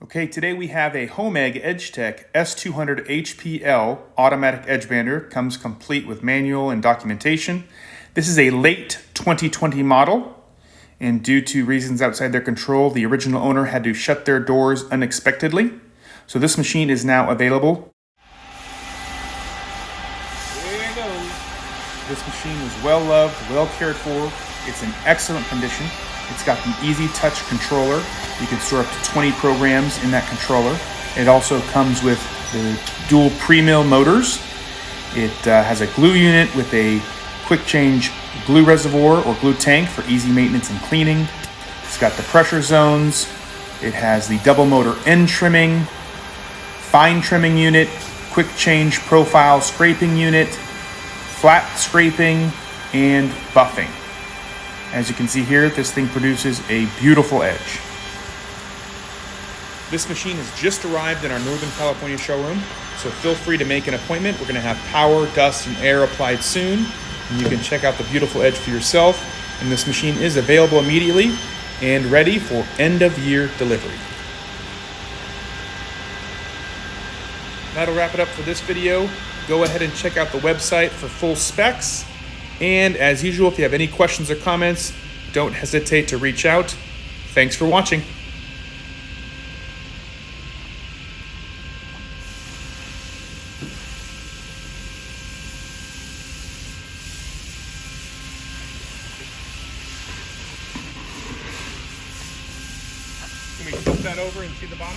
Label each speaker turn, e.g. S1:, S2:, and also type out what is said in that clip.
S1: Okay, today we have a Homag Edgeteq S-200 HPL automatic edge bander. Comes complete with manual and documentation. This is a late 2020 model, and due to reasons outside their control, the original owner had to shut their doors unexpectedly. So this machine is now available. There it goes. This machine is well loved, well cared for. It's in excellent condition. It's got the easy touch controller. You can store up to 20 programs in that controller. It also comes with the dual pre-mill motors. It has a glue unit with a quick change glue reservoir or glue tank for easy maintenance and cleaning. It's got the pressure zones. It has the double motor end trimming, fine trimming unit, quick change profile scraping unit, flat scraping, and buffing. As you can see here, this thing produces a beautiful edge. This machine has just arrived in our Northern California showroom, so feel free to make an appointment. We're going to have power, dust, and air applied soon, and you can check out the beautiful edge for yourself. And this machine is available immediately and ready for end-of-year delivery. That'll wrap it up for this video. Go ahead and check out the website for full specs. And as usual, if you have any questions or comments, don't hesitate to reach out. Thanks for watching. Can we flip that over and see the bottom?